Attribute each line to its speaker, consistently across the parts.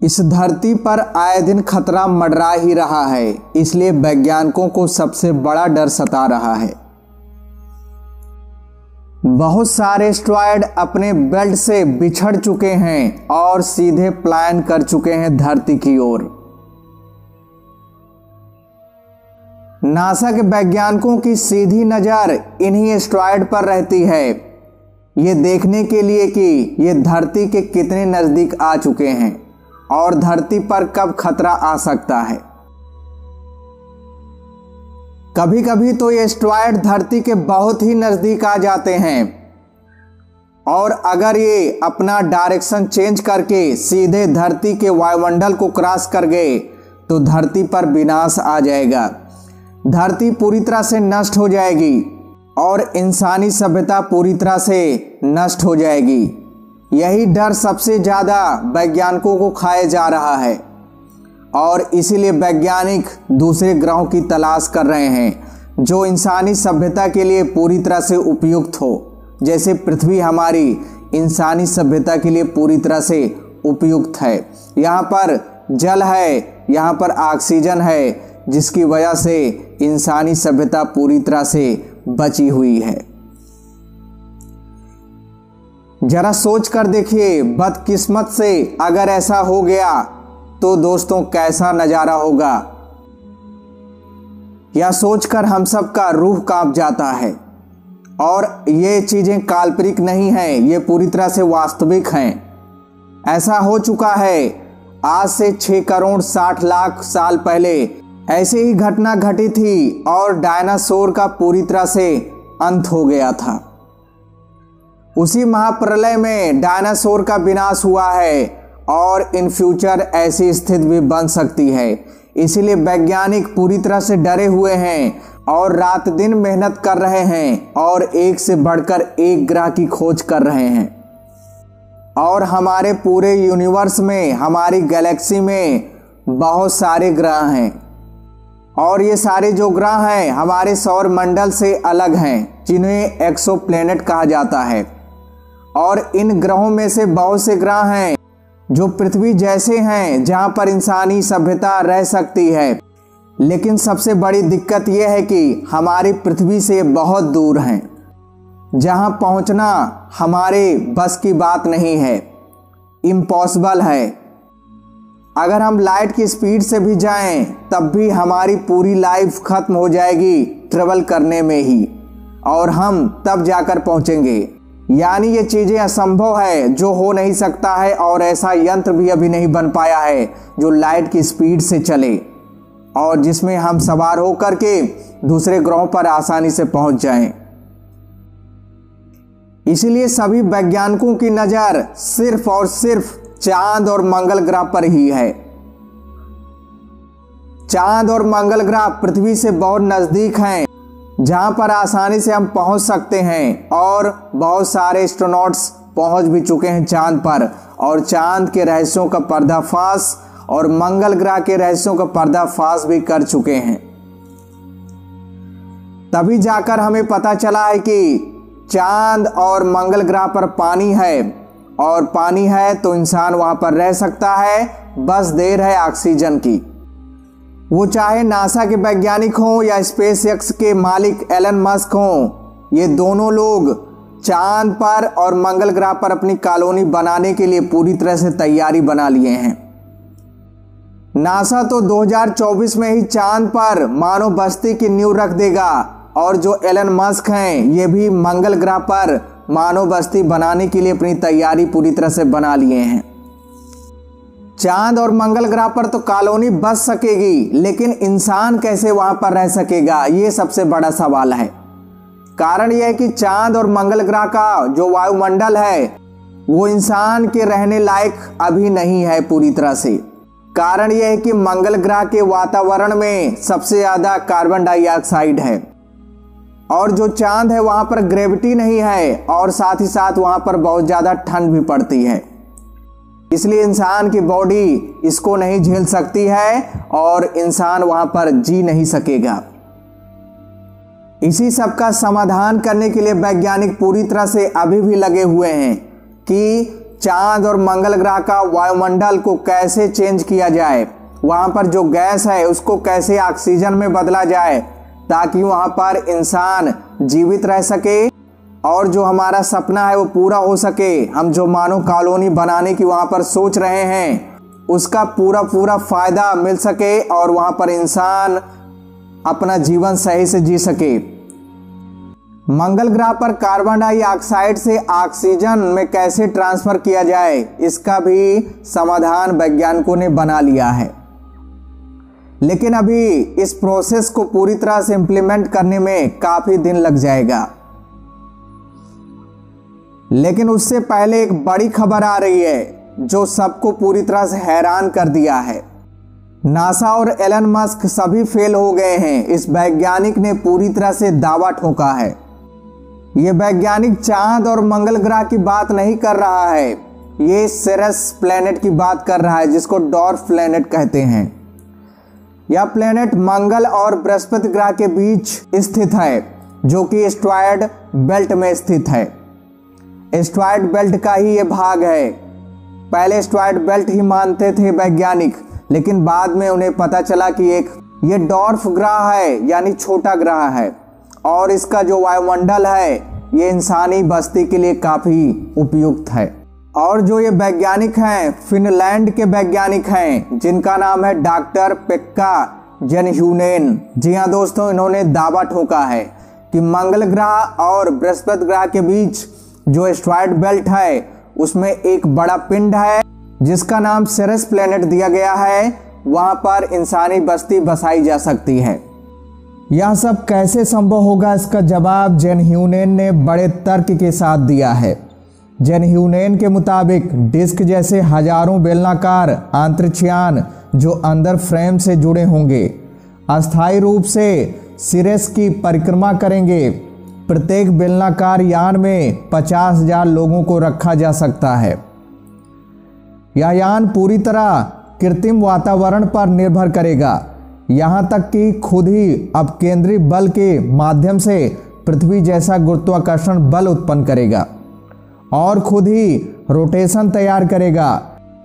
Speaker 1: इस धरती पर आए दिन खतरा मंडरा ही रहा है, इसलिए वैज्ञानिकों को सबसे बड़ा डर सता रहा है। बहुत सारे एस्टेरॉयड अपने बेल्ट से बिछड़ चुके हैं और सीधे प्लान कर चुके हैं धरती की ओर। नासा के वैज्ञानिकों की सीधी नज़र इन्हीं एस्टेरॉयड पर रहती है, ये देखने के लिए कि ये धरती के कितने नज़दीक आ चुके हैं और धरती पर कब खतरा आ सकता है। कभी कभी तो ये एस्टेरॉयड धरती के बहुत ही नज़दीक आ जाते हैं और अगर ये अपना डायरेक्शन चेंज करके सीधे धरती के वायुमंडल को क्रॉस कर गए तो धरती पर विनाश आ जाएगा। धरती पूरी तरह से नष्ट हो जाएगी और इंसानी सभ्यता पूरी तरह से नष्ट हो जाएगी। यही डर सबसे ज़्यादा वैज्ञानिकों को खाया जा रहा है और इसीलिए वैज्ञानिक दूसरे ग्रहों की तलाश कर रहे हैं जो इंसानी सभ्यता के लिए पूरी तरह से उपयुक्त हो, जैसे पृथ्वी हमारी इंसानी सभ्यता के लिए पूरी तरह से उपयुक्त है। यहाँ पर जल है, यहाँ पर ऑक्सीजन है, जिसकी वजह से इंसानी सभ्यता पूरी तरह से बची हुई है। जरा सोच कर देखिए, बदकिस्मत से अगर ऐसा हो गया तो दोस्तों कैसा नज़ारा होगा। यह सोचकर हम सब का रूह कांप जाता है और ये चीज़ें काल्पनिक नहीं हैं, ये पूरी तरह से वास्तविक हैं। ऐसा हो चुका है, आज से 6 करोड़ 60 लाख साल पहले ऐसी ही घटना घटी थी और डायनासोर का पूरी तरह से अंत हो गया था। उसी महाप्रलय में डायनासोर का विनाश हुआ है और इन फ्यूचर ऐसी स्थिति भी बन सकती है। इसीलिए वैज्ञानिक पूरी तरह से डरे हुए हैं और रात दिन मेहनत कर रहे हैं और एक से बढ़कर एक ग्रह की खोज कर रहे हैं। और हमारे पूरे यूनिवर्स में, हमारी गैलेक्सी में बहुत सारे ग्रह हैं और ये सारे जो ग्रह हैं हमारे सौर मंडल से अलग हैं, जिन्हें एक्सोप्लैनेट कहा जाता है। और इन ग्रहों में से बहुत से ग्रह हैं जो पृथ्वी जैसे हैं, जहां पर इंसानी सभ्यता रह सकती है, लेकिन सबसे बड़ी दिक्कत यह है कि हमारी पृथ्वी से बहुत दूर हैं, जहां पहुंचना हमारे बस की बात नहीं है, इम्पॉसिबल है। अगर हम लाइट की स्पीड से भी जाएं तब भी हमारी पूरी लाइफ खत्म हो जाएगी ट्रेवल करने में ही, और हम तब जाकर पहुंचेंगे। यानी ये चीज़ें असंभव है, जो हो नहीं सकता है, और ऐसा यंत्र भी अभी नहीं बन पाया है जो लाइट की स्पीड से चले और जिसमें हम सवार होकर के दूसरे ग्रहों पर आसानी से पहुंच जाएं। इसीलिए सभी वैज्ञानिकों की नज़र सिर्फ और सिर्फ चांद और मंगल ग्रह पर ही है। चांद और मंगल ग्रह पृथ्वी से बहुत नज़दीक हैं, जहां पर आसानी से हम पहुंच सकते हैं और बहुत सारे एस्ट्रोनॉट्स पहुंच भी चुके हैं चांद पर, और चांद के रहस्यों का पर्दाफाश और मंगल ग्रह के रहस्यों का पर्दाफाश भी कर चुके हैं। तभी जाकर हमें पता चला है कि चांद और मंगल ग्रह पर पानी है, और पानी है तो इंसान वहां पर रह सकता है, बस देर है ऑक्सीजन की। वो चाहे नासा के वैज्ञानिक हों या स्पेस एक्स के मालिक एलन मस्क हों, ये दोनों लोग चांद पर और मंगल ग्रह पर अपनी कॉलोनी बनाने के लिए पूरी तरह से तैयारी बना लिए हैं। नासा तो 2024 में ही चांद पर मानव बस्ती की नींव रख देगा, और जो एलन मस्क हैं ये भी मंगल ग्रह पर मानव बस्ती बनाने के लिए अपनी तैयारी पूरी तरह से बना लिए हैं। चांद और मंगल ग्रह पर तो कॉलोनी बस सकेगी, लेकिन इंसान कैसे वहां पर रह सकेगा, ये सबसे बड़ा सवाल है। कारण यह है कि चांद और मंगल ग्रह का जो वायुमंडल है वो इंसान के रहने लायक अभी नहीं है पूरी तरह से। कारण यह है कि मंगल ग्रह के वातावरण में सबसे ज़्यादा कार्बन डाइऑक्साइड है, और जो चांद है वहां पर ग्रेविटी नहीं है, और साथ ही साथ वहां पर बहुत ज़्यादा ठंड भी पड़ती है। इसलिए इंसान की बॉडी इसको नहीं झेल सकती है और इंसान वहां पर जी नहीं सकेगा। इसी सब का समाधान करने के लिए वैज्ञानिक पूरी तरह से अभी भी लगे हुए हैं कि चांद और मंगल ग्रह का वायुमंडल को कैसे चेंज किया जाए, वहाँ पर जो गैस है उसको कैसे ऑक्सीजन में बदला जाए ताकि वहाँ पर इंसान जीवित रह सके और जो हमारा सपना है वो पूरा हो सके। हम जो मानव कॉलोनी बनाने की वहाँ पर सोच रहे हैं उसका पूरा फायदा मिल सके और वहाँ पर इंसान अपना जीवन सही से जी सके। मंगल ग्रह पर कार्बन डाइऑक्साइड से ऑक्सीजन में कैसे ट्रांसफर किया जाए, इसका भी समाधान वैज्ञानिकों ने बना लिया है, लेकिन अभी इस प्रोसेस को पूरी तरह से इंप्लीमेंट करने में काफी दिन लग जाएगा। लेकिन उससे पहले एक बड़ी खबर आ रही है जो सबको पूरी तरह से हैरान कर दिया है। नासा और एलन मस्क सभी फेल हो गए हैं। इस वैज्ञानिक ने पूरी तरह से दावा ठोका है। ये वैज्ञानिक चांद और मंगल ग्रह की बात नहीं कर रहा है, ये सेरेस प्लेनेट की बात कर रहा है जिसको डॉर्फ प्लेनेट कहते हैं। यह प्लेनेट मंगल और बृहस्पति ग्रह के बीच स्थित है जो कि एस्टेरॉयड बेल्ट में स्थित है। एस्टेरॉयड बेल्ट का ही ये भाग है। पहले एस्टेरॉयड बेल्ट ही मानते थे वैज्ञानिक, लेकिन बाद में उन्हें पता चला कि ये डॉर्फ ग्रह है यानी छोटा ग्रह है और इसका जो वायुमंडल है ये इंसानी बस्ती के लिए काफ़ी उपयुक्त है। और जो ये वैज्ञानिक हैं फिनलैंड के वैज्ञानिक हैं जिनका नाम है डॉक्टर पेक्का जेनह्यूनेन। जी हाँ दोस्तों, इन्होंने दावा ठोका है कि मंगल ग्रह और बृहस्पति ग्रह के बीच जो एस्टेरॉयड बेल्ट है उसमें एक बड़ा पिंड है जिसका नाम सेरेस प्लेनेट दिया गया है। वहाँ पर इंसानी बस्ती बसाई जा सकती है। यह सब कैसे संभव होगा, इसका जवाब जेनह्यूनेन ने बड़े तर्क के साथ दिया है। जेनह्यूनेन के मुताबिक डिस्क जैसे हजारों बेलनाकार अंतरिक्षयान जो अंदर फ्रेम से जुड़े होंगे अस्थायी रूप से सिरेस की परिक्रमा करेंगे। प्रत्येक बेलनाकार यान में 50,000 लोगों को रखा जा सकता है। यह यान पूरी तरह कृत्रिम वातावरण पर निर्भर करेगा, यहाँ तक कि खुद ही अपकेंद्री बल के माध्यम से पृथ्वी जैसा गुरुत्वाकर्षण बल उत्पन्न करेगा और खुद ही रोटेशन तैयार करेगा।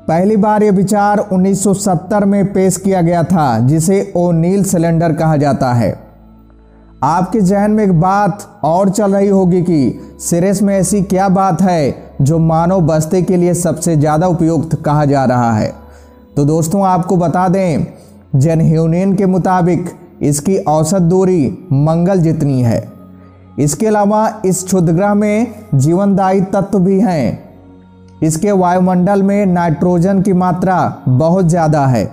Speaker 1: पहली बार यह विचार 1970 में पेश किया गया था जिसे ओनील सिलेंडर कहा जाता है। आपके जहन में एक बात और चल रही होगी कि सिरेस में ऐसी क्या बात है जो मानव बस्ती के लिए सबसे ज़्यादा उपयुक्त कहा जा रहा है। तो दोस्तों आपको बता दें, जेनह्यूनेन के मुताबिक इसकी औसत दूरी मंगल जितनी है। इसके अलावा इस क्षुद्रग्रह में जीवनदायी तत्व भी हैं। इसके वायुमंडल में नाइट्रोजन की मात्रा बहुत ज़्यादा है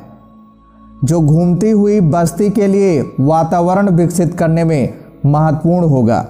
Speaker 1: जो घूमती हुई बस्ती के लिए वातावरण विकसित करने में महत्वपूर्ण होगा।